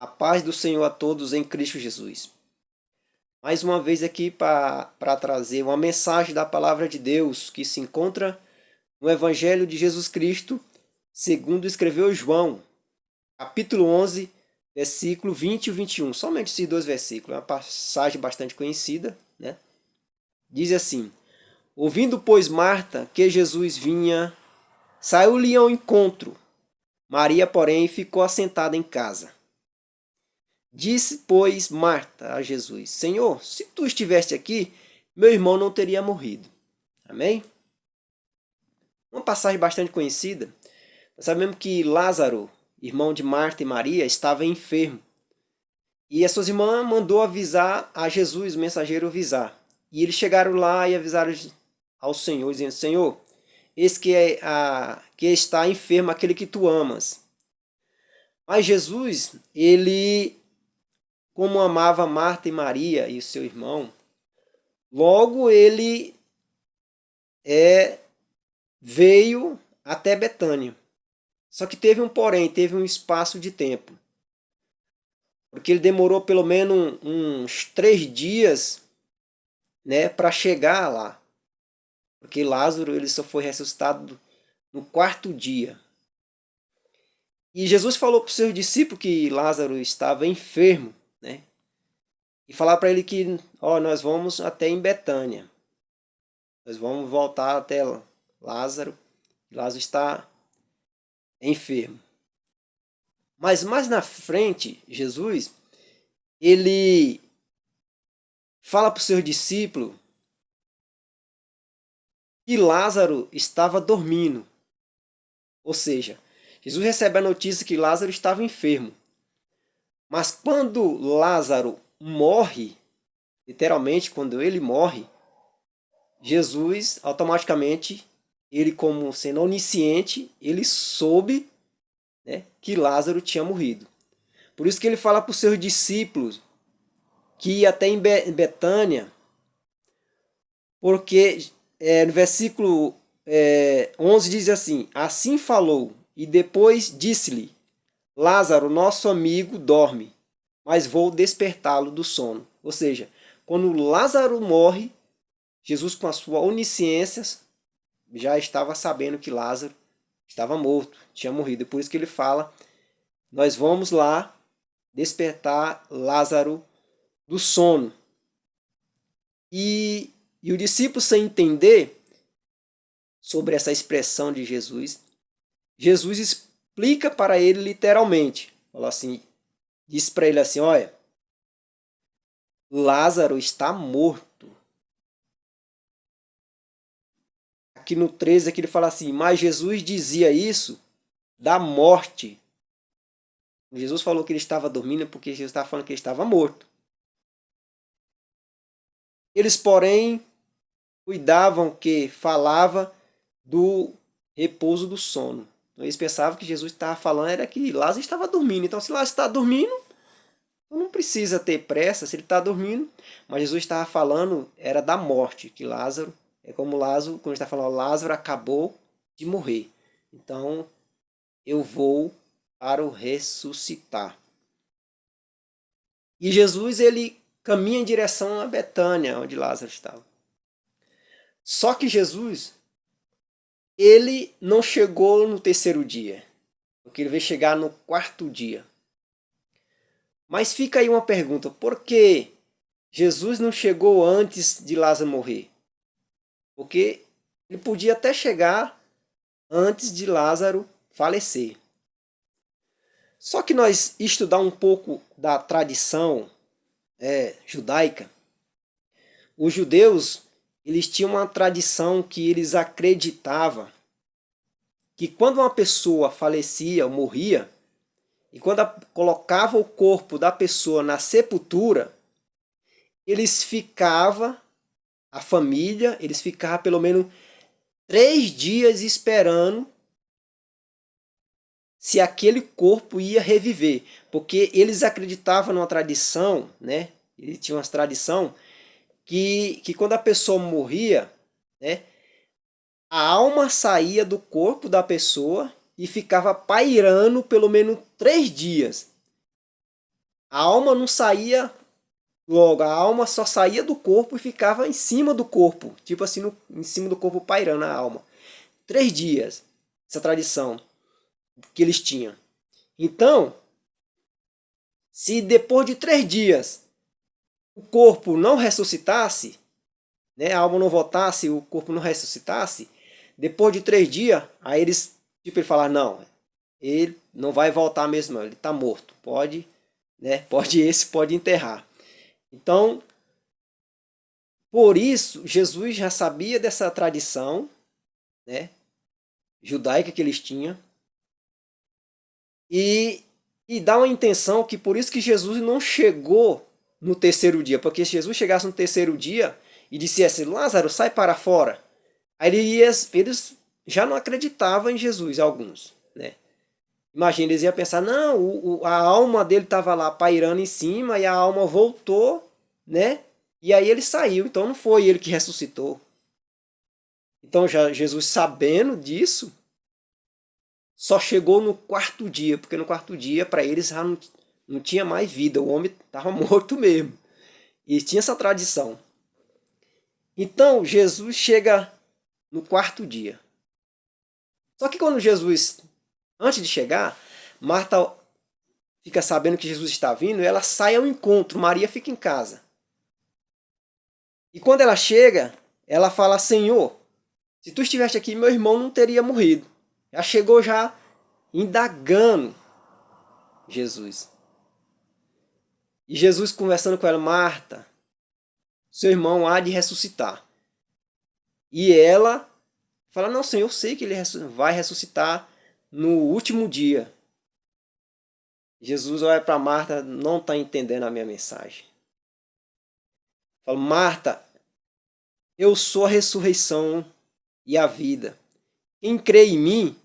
A paz do Senhor a todos em Cristo Jesus. Mais uma vez aqui para trazer uma mensagem da palavra de Deus que se encontra no Evangelho de Jesus Cristo, segundo escreveu João, capítulo 11, versículo 20 e 21. Somente esses dois versículos, é uma passagem bastante conhecida, né? Diz assim: ouvindo, pois, Marta que Jesus vinha, saiu-lhe ao encontro. Maria, porém, ficou assentada em casa. Disse, pois, Marta a Jesus: Senhor, se tu estiveste aqui, meu irmão não teria morrido. Amém? Uma passagem bastante conhecida. Nós sabemos que Lázaro, irmão de Marta e Maria, estava enfermo. E as suas irmãs mandou avisar a Jesus, o mensageiro avisar. E eles chegaram lá e avisaram ao Senhor, dizendo: Senhor, eis que está enfermo aquele que tu amas. Mas Jesus, ele, como amava Marta e Maria e o seu irmão, logo ele veio até Betânia. Só que teve um porém, teve um espaço de tempo. Porque ele demorou pelo menos uns 3 dias, né, para chegar lá. Porque Lázaro ele só foi ressuscitado no 4º dia. E Jesus falou para os seus discípulos que Lázaro estava enfermo, né? E falar para ele que, nós vamos até em Betânia. Nós vamos voltar até Lázaro. Lázaro está enfermo. Mas mais na frente, Jesus, ele fala para os seus discípulos que Lázaro estava dormindo. Ou seja, Jesus recebe a notícia que Lázaro estava enfermo. Mas quando Lázaro morre, literalmente, quando ele morre, Jesus automaticamente, ele como sendo onisciente, ele soube, né, que Lázaro tinha morrido. Por isso que ele fala para os seus discípulos que ia até em Betânia, porque no versículo 11 diz assim: assim falou, e depois disse-lhe: Lázaro, nosso amigo, dorme, mas vou despertá-lo do sono. Ou seja, quando Lázaro morre, Jesus, com a sua onisciência, já estava sabendo que Lázaro estava morto, tinha morrido. E por isso que ele fala: nós vamos lá despertar Lázaro do sono. E o discípulo, sem entender sobre essa expressão de Jesus, Jesus explica para ele literalmente. Fala assim, diz para ele assim: olha, Lázaro está morto. Aqui no 13 aqui ele fala assim: mas Jesus dizia isso da morte. Jesus falou que ele estava dormindo porque Jesus estava falando que ele estava morto. Eles, porém, cuidavam que falava do repouso do sono. Então, eles pensavam que Jesus estava falando era que Lázaro estava dormindo. Então, se Lázaro está dormindo, não precisa ter pressa se ele está dormindo. Mas Jesus estava falando era da morte, que Lázaro, é como Lázaro, quando está falando, Lázaro acabou de morrer. Então, eu vou para o ressuscitar. E Jesus, ele caminha em direção a Betânia, onde Lázaro estava. Só que Jesus, ele não chegou no 3º dia, porque ele veio chegar no 4º dia. Mas fica aí uma pergunta: por que Jesus não chegou antes de Lázaro morrer? Porque ele podia até chegar antes de Lázaro falecer. Só que nós estudar um pouco da tradição judaica, os judeus eles tinham uma tradição que eles acreditavam que quando uma pessoa falecia ou morria, e quando colocava o corpo da pessoa na sepultura, eles ficavam, a família, eles ficavam pelo menos 3 dias esperando se aquele corpo ia reviver. Porque eles acreditavam numa tradição, né? Eles tinham uma tradição que quando a pessoa morria, né, a alma saía do corpo da pessoa e ficava pairando pelo menos 3 dias. A alma não saía logo, a alma só saía do corpo e ficava em cima do corpo, tipo assim, em cima do corpo pairando a alma. 3 dias, essa tradição que eles tinham. Então, se depois de 3 dias o corpo não ressuscitasse, né, a alma não voltasse, o corpo não ressuscitasse, depois de 3 dias, aí eles, tipo, ele falaram, não, ele não vai voltar mesmo, não, ele está morto, pode, né, pode enterrar. Então, por isso, Jesus já sabia dessa tradição, né, judaica que eles tinham, e dá uma intenção que por isso que Jesus não chegou no terceiro dia, porque se Jesus chegasse no terceiro dia e dissesse, Lázaro, sai para fora, aí eles já não acreditavam em Jesus, alguns, né? Imagina, eles iam pensar, não, a alma dele estava lá pairando em cima e a alma voltou, né? E aí ele saiu, então não foi ele que ressuscitou. Então já Jesus sabendo disso, só chegou no quarto dia, porque no quarto dia para eles já não tinha mais vida, o homem estava morto mesmo. E tinha essa tradição. Então Jesus chega no quarto dia. Só que quando Jesus, antes de chegar, Marta fica sabendo que Jesus está vindo, ela sai ao encontro, Maria fica em casa. E quando ela chega, ela fala, Senhor, se tu estivesse aqui, meu irmão não teria morrido. Já chegou já indagando Jesus. E Jesus conversando com ela, Marta, seu irmão há de ressuscitar. E ela fala, não, Senhor, eu sei que ele vai ressuscitar no último dia. Jesus olha para Marta, não está entendendo a minha mensagem. Fala, Marta, eu sou a ressurreição e a vida. Quem crê em mim,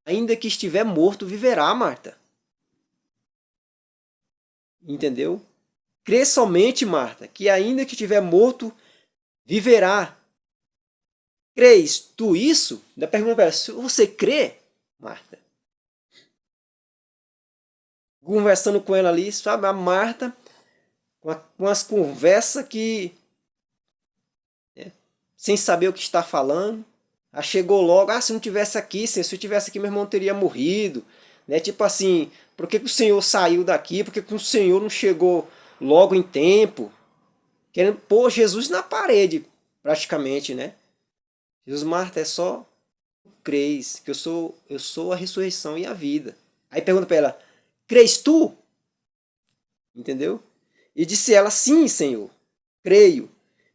ainda que estiver morto, viverá, Marta. Entendeu? Crê somente, Marta, que ainda que estiver morto, viverá. Crês tu isso? Da pergunta para ela, você crê, Marta? Conversando com ela ali, sabe? A Marta, com as conversas que, né, sem saber o que está falando, ela chegou logo, se não tivesse aqui, se eu tivesse aqui, meu irmão teria morrido. Né? Tipo assim, por que o Senhor saiu daqui? Por que o Senhor não chegou logo em tempo? Querendo pôr Jesus na parede, praticamente, né? Jesus, Marta, é só crês, que eu sou a ressurreição e a vida. Aí pergunta para ela, crês tu? Entendeu? E disse ela, sim, Senhor, creio,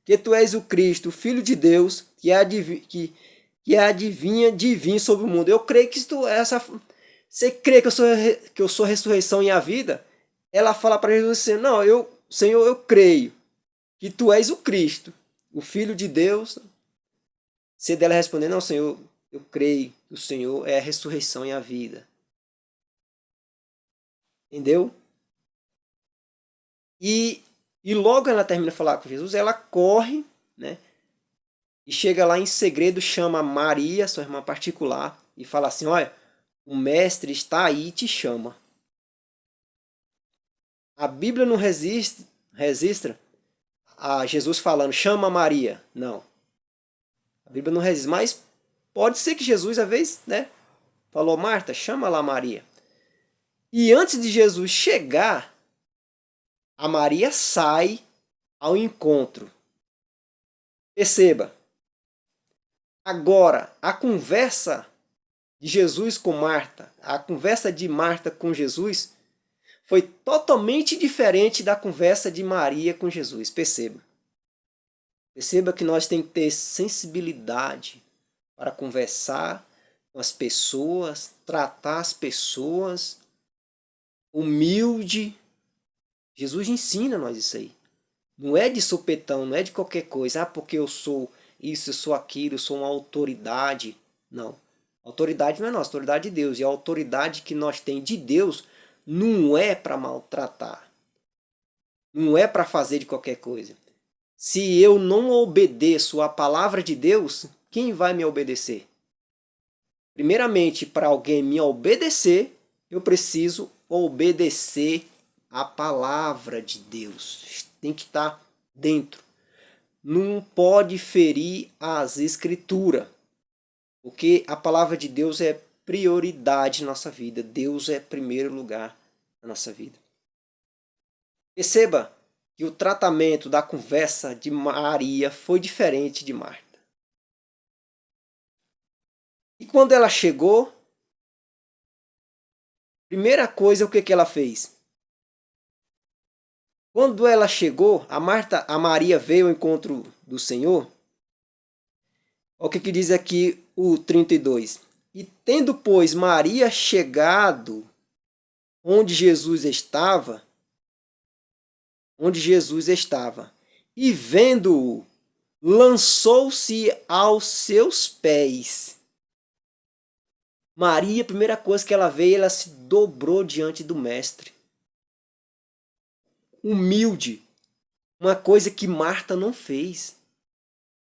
que tu és o Cristo, o Filho de Deus, que adivinha divino sobre o mundo. Eu creio que tu é essa. Você crê que eu sou a ressurreição e a vida? Ela fala para Jesus assim, não, Senhor, eu creio que tu és o Cristo, o Filho de Deus. Se dela responder, não, Senhor, eu creio que o Senhor é a ressurreição e a vida. Entendeu? E logo ela termina de falar com Jesus, ela corre, né? E chega lá em segredo, chama Maria, sua irmã particular, e fala assim, olha, o mestre está aí e te chama. A Bíblia não registra a Jesus falando, chama Maria. Não. A Bíblia não registra, mas pode ser que Jesus, às vezes, né, falou, Marta, chama lá Maria. E antes de Jesus chegar, a Maria sai ao encontro. Perceba. Agora, a conversa de Jesus com Marta, a conversa de Marta com Jesus, foi totalmente diferente da conversa de Maria com Jesus. Perceba. Perceba que nós temos que ter sensibilidade para conversar com as pessoas, tratar as pessoas, humilde. Jesus ensina nós isso aí. Não é de supetão, não é de qualquer coisa. Porque eu sou isso, eu sou aquilo, eu sou uma autoridade. Não. A autoridade não é nossa, a autoridade é de Deus. E a autoridade que nós temos de Deus não é para maltratar. Não é para fazer de qualquer coisa. Se eu não obedeço à palavra de Deus, quem vai me obedecer? Primeiramente, para alguém me obedecer, eu preciso obedecer a palavra de Deus. Tem que estar dentro. Não pode ferir as escrituras, porque a palavra de Deus é prioridade na nossa vida. Deus é primeiro lugar na nossa vida. Perceba que o tratamento da conversa de Maria foi diferente de Marta. E quando ela chegou, primeira coisa, o que ela fez? Quando ela chegou, a Maria veio ao encontro do Senhor. Olha o que diz aqui o 32. E tendo, pois, Maria chegado onde Jesus estava, e vendo-o, lançou-se aos seus pés. Maria, a primeira coisa que ela veio, ela se dobrou diante do mestre. Humilde. Uma coisa que Marta não fez.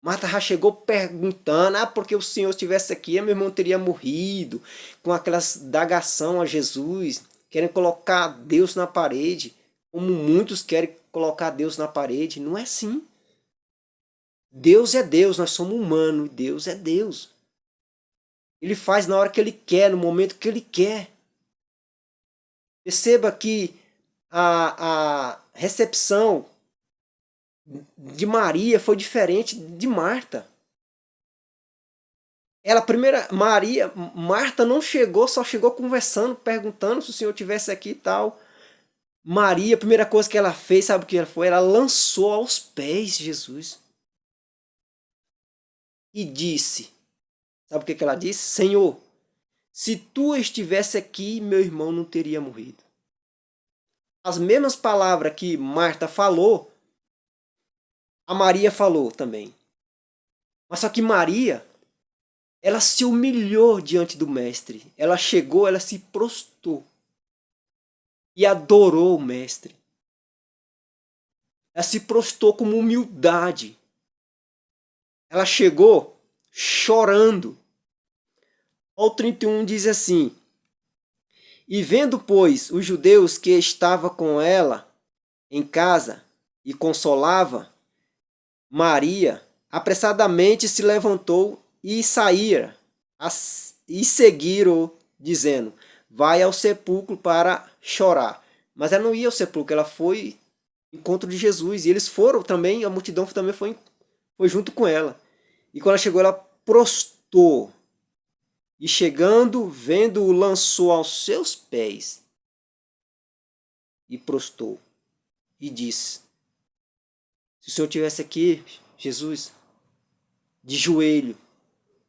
Marta já chegou perguntando, porque o Senhor estivesse aqui, meu irmão teria morrido, com aquelas dagação a Jesus, querem colocar Deus na parede, como muitos querem colocar Deus na parede. Não é assim. Deus é Deus, nós somos humanos, Deus é Deus. Ele faz na hora que Ele quer, no momento que Ele quer. Perceba que a recepção de Maria foi diferente de Marta. Marta não chegou, só chegou conversando, perguntando se o Senhor estivesse aqui e tal. Maria, a primeira coisa que ela fez, sabe o que ela foi? Ela lançou aos pés de Jesus. E disse, sabe o que ela disse? Senhor, se tu estivesse aqui, meu irmão não teria morrido. As mesmas palavras que Marta falou, a Maria falou também. Mas só que Maria, ela se humilhou diante do mestre. Ela chegou, ela se prostrou. E adorou o mestre. Ela se prostrou com humildade. Ela chegou chorando. O 31 diz assim: e vendo, pois, os judeus que estavam com ela em casa e consolava, Maria apressadamente se levantou e saíra, e seguiram, dizendo, vai ao sepulcro para chorar. Mas ela não ia ao sepulcro, ela foi ao encontro de Jesus. E eles foram também, a multidão também foi junto com ela. E quando ela chegou, ela prostrou. E chegando, vendo-o, lançou aos seus pés. E prostrou. E disse, se o Senhor estivesse aqui, Jesus, de joelho,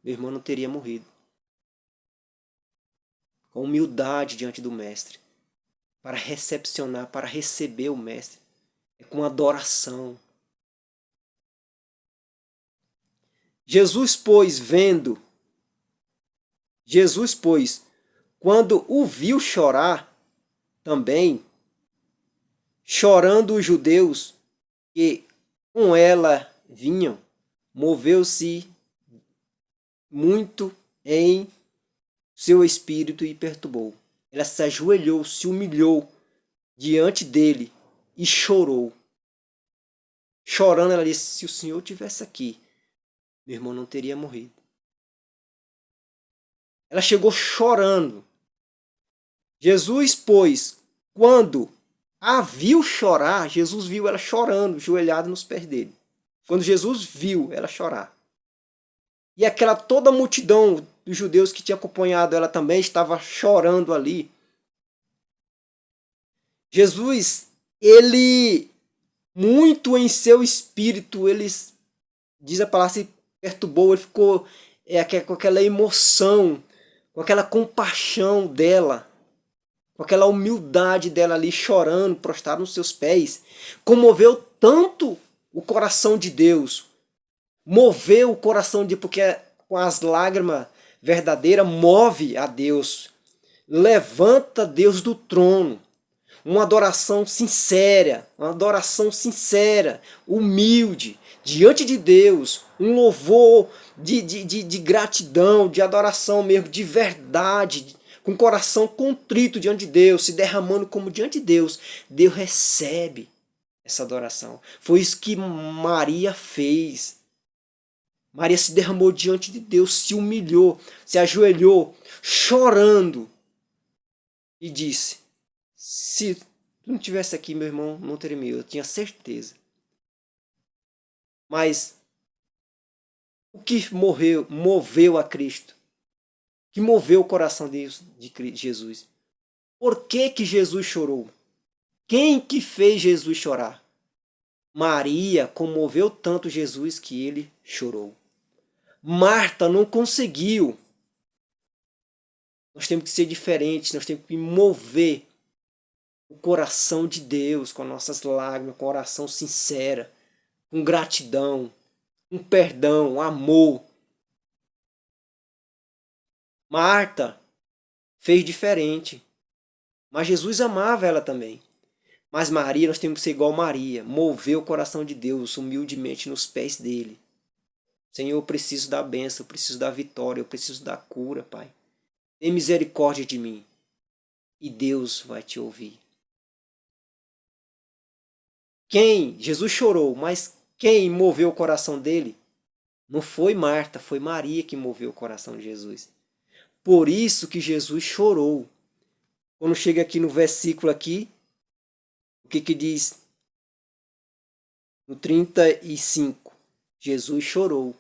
meu irmão não teria morrido. Com humildade diante do mestre. Para recepcionar, para receber o mestre. É com adoração. Jesus, pois, quando o viu chorar, também, chorando os judeus que com ela vinham, moveu-se muito em seu espírito e perturbou. Ela se ajoelhou, se humilhou diante dele e chorou. Chorando, ela disse, se o Senhor estivesse aqui, meu irmão não teria morrido. Ela chegou chorando. Jesus, pois, quando a viu chorar, Jesus viu ela chorando, ajoelhada nos pés dele. Quando Jesus viu ela chorar. E aquela toda a multidão dos judeus que tinha acompanhado ela também estava chorando ali. Jesus, ele, muito em seu espírito, ele, diz a palavra, se perturbou, ele ficou com aquela emoção, com aquela compaixão dela, com aquela humildade dela ali, chorando, prostrado nos seus pés, comoveu tanto o coração de Deus, moveu o coração de Deus, porque com as lágrimas verdadeiras move a Deus, levanta Deus do trono, uma adoração sincera, humilde, diante de Deus, um louvor de gratidão, de adoração mesmo, de verdade, com o coração contrito diante de Deus, se derramando como diante de Deus, Deus recebe essa adoração. Foi isso que Maria fez. Maria se derramou diante de Deus, se humilhou, se ajoelhou, chorando, e disse: se tu não tivesse aqui, meu irmão, não teria meu, eu tinha certeza. Mas o que moveu a Cristo? Que moveu o coração de Jesus? Por que Jesus chorou? Quem que fez Jesus chorar? Maria comoveu tanto Jesus que ele chorou. Marta não conseguiu. Nós temos que ser diferentes, nós temos que mover o coração de Deus com nossas lágrimas, com oração sincera, com gratidão, com perdão, amor. Marta fez diferente, mas Jesus amava ela também. Mas Maria, nós temos que ser igual Maria, mover o coração de Deus humildemente nos pés dele. Senhor, eu preciso da bênção, eu preciso da vitória, eu preciso da cura, Pai. Tem misericórdia de mim. E Deus vai te ouvir. Jesus chorou, mas quem moveu o coração dele? Não foi Marta, foi Maria que moveu o coração de Jesus. Por isso que Jesus chorou. Quando chega aqui no versículo aqui, o que diz? No 35, Jesus chorou.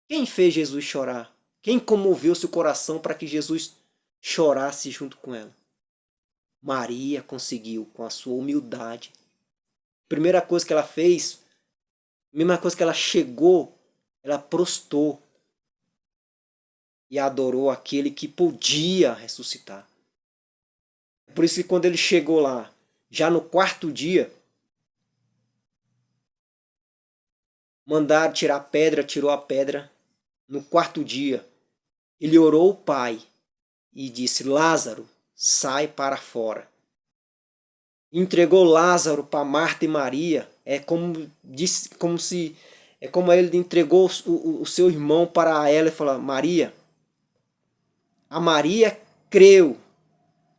Quem fez Jesus chorar? Quem comoveu seu coração para que Jesus chorasse junto com ela? Maria conseguiu, com a sua humildade. Primeira coisa que ela fez, mesma coisa que ela chegou, ela prostrou e adorou aquele que podia ressuscitar. Por isso que quando ele chegou lá, já no quarto dia, mandaram tirar a pedra, tirou a pedra. No quarto dia, ele orou ao Pai e disse: Lázaro, sai para fora. Entregou Lázaro para Marta e Maria. É como ele entregou o seu irmão para ela e falou: Maria. A Maria creu.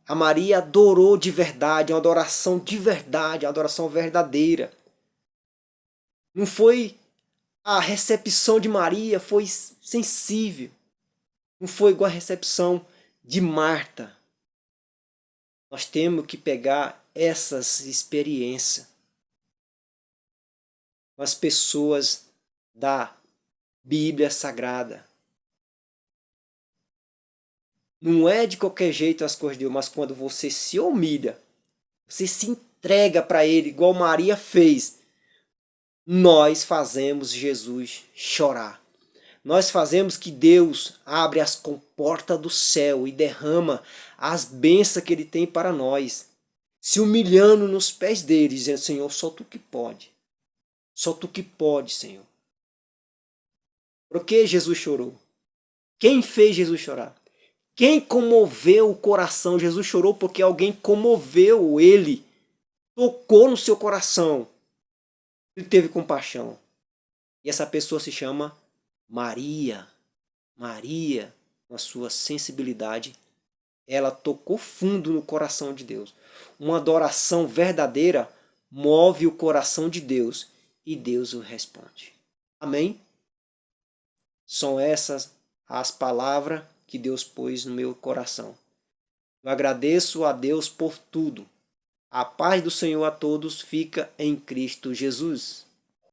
A Maria adorou de verdade, uma adoração de verdade, uma adoração verdadeira. Não foi a recepção de Maria, foi sensível. Não foi igual a recepção de Marta. Nós temos que pegar essas experiências com as pessoas da Bíblia Sagrada. Não é de qualquer jeito as coisas de Deus, mas quando você se humilha, você se entrega para Ele, igual Maria fez, nós fazemos Jesus chorar. Nós fazemos que Deus abre as comportas do céu e derrama as bênçãos que Ele tem para nós, se humilhando nos pés dele, dizendo: Senhor, só Tu que pode. Só Tu que pode, Senhor. Por que Jesus chorou? Quem fez Jesus chorar? Quem comoveu o coração? Jesus chorou porque alguém comoveu ele, tocou no seu coração. Ele teve compaixão. E essa pessoa se chama Maria. Maria, com a sua sensibilidade, ela tocou fundo no coração de Deus. Uma adoração verdadeira move o coração de Deus e Deus o responde. Amém? São essas as palavras que Deus pôs no meu coração. Eu agradeço a Deus por tudo. A paz do Senhor a todos fica em Cristo Jesus.